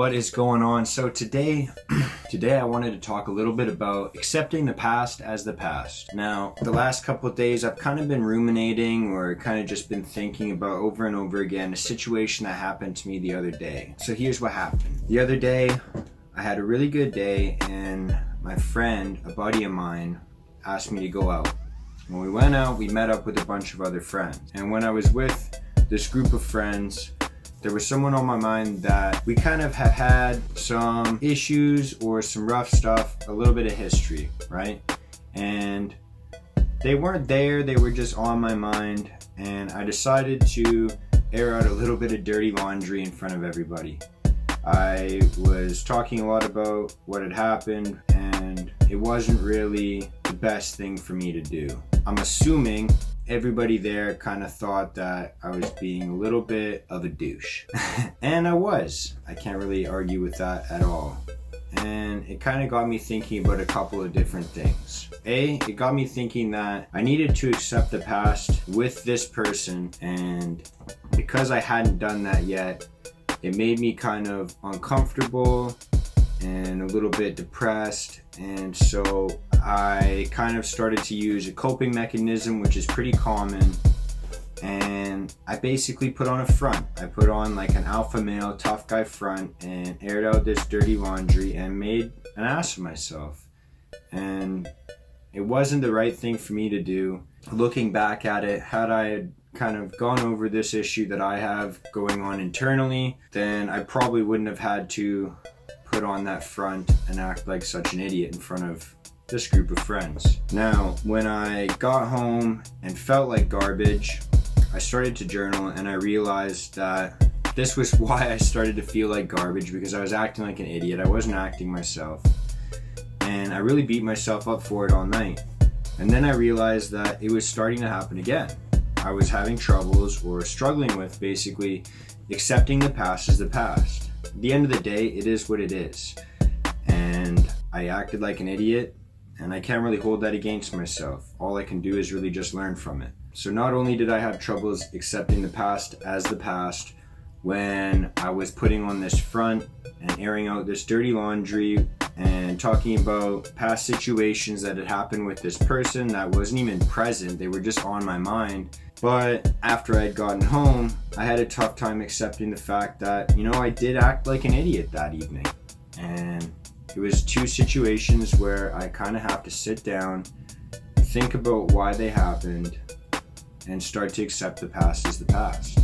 What is going on? So today I wanted to talk a little bit about accepting the past as the past. Now, the last couple of days I've kind of been ruminating or kind of just been thinking about over and over again a situation that happened to me the other day. So here's what happened. The other day I had a really good day and my friend, a buddy of mine, asked me to go out. When we went out, we met up with a bunch of other friends. And when I was with this group of friends, there was someone on my mind that we kind of have had some issues or some rough stuff, a little bit of history, right? And they weren't there, they were just on my mind, and I decided to air out a little bit of dirty laundry in front of everybody. I was talking a lot about what had happened, and it wasn't really the best thing for me to do. I'm assuming everybody there kind of thought that I was being a little bit of a douche. And I was. I can't really argue with that at all. And it kind of got me thinking about a couple of different things. It got me thinking that I needed to accept the past with this person, and because I hadn't done that yet, it made me kind of uncomfortable and a little bit depressed, and so I kind of started to use a coping mechanism which is pretty common, and I basically put on a front. I put on like an alpha male tough guy front and aired out this dirty laundry and made an ass of myself. And it wasn't the right thing for me to do. Looking back at it, had I kind of gone over this issue that I have going on internally, then I probably wouldn't have had to put on that front and act like such an idiot in front of this group of friends. Now, when I got home and felt like garbage, I started to journal, and I realized that this was why I started to feel like garbage, because I was acting like an idiot. I wasn't acting myself, and I really beat myself up for it all night. And then I realized that it was starting to happen again. I was having troubles or struggling with basically accepting the past as the past. At the end of the day, it is what it is. And I acted like an idiot, and I can't really hold that against myself. All I can do is really just learn from it. So not only did I have troubles accepting the past as the past when I was putting on this front and airing out this dirty laundry and talking about past situations that had happened with this person that wasn't even present, they were just on my mind. But after I'd gotten home, I had a tough time accepting the fact that, I did act like an idiot that evening. And it was two situations where I kind of have to sit down, think about why they happened, and start to accept the past as the past.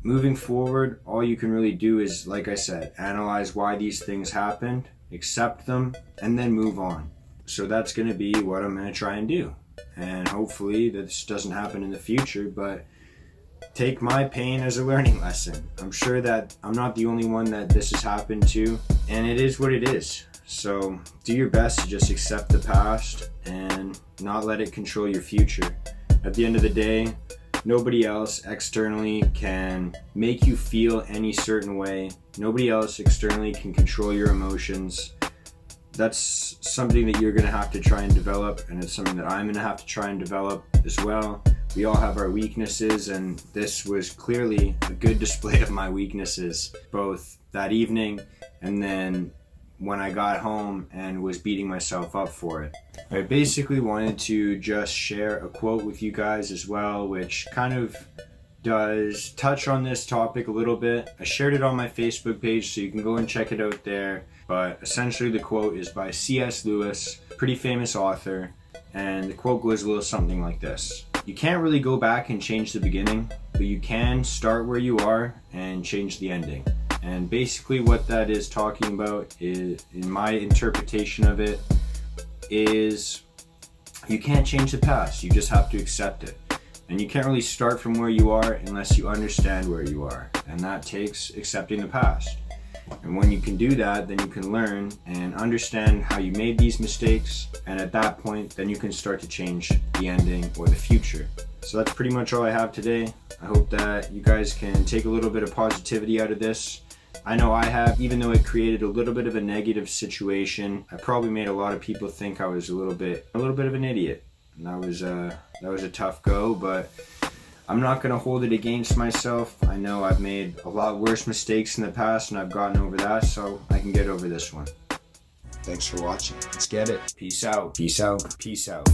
Moving forward, all you can really do is, like I said, analyze why these things happened, accept them, and then move on. So that's going to be what I'm going to try and do. And hopefully this doesn't happen in the future, but take my pain as a learning lesson. I'm sure that I'm not the only one that this has happened to, and it is what it is. So do your best to just accept the past and not let it control your future. At the end of the day, nobody else externally can make you feel any certain way. Nobody else externally can control your emotions. That's something that you're going to have to try and develop, and it's something that I'm going to have to try and develop as well. We all have our weaknesses, and this was clearly a good display of my weaknesses, both that evening and then when I got home and was beating myself up for it. I basically wanted to just share a quote with you guys as well, which kind of does touch on this topic a little bit. I shared it on my Facebook page, so you can go and check it out there. But essentially the quote is by C.S. Lewis, pretty famous author, and the quote goes a little something like this. You can't really go back and change the beginning, but you can start where you are and change the ending. And basically what that is talking about is, in my interpretation of it, is you can't change the past, you just have to accept it. And you can't really start from where you are unless you understand where you are. And that takes accepting the past. And when you can do that, then you can learn and understand how you made these mistakes. And at that point, then you can start to change the ending or the future. So that's pretty much all I have today. I hope that you guys can take a little bit of positivity out of this. I know I have, even though it created a little bit of a negative situation. I probably made a lot of people think I was a little bit of an idiot. And that was a tough go, but I'm not gonna hold it against myself. I know I've made a lot worse mistakes in the past and I've gotten over that, so I can get over this one. Thanks for watching. Let's get it. Peace out. Peace out. Peace out.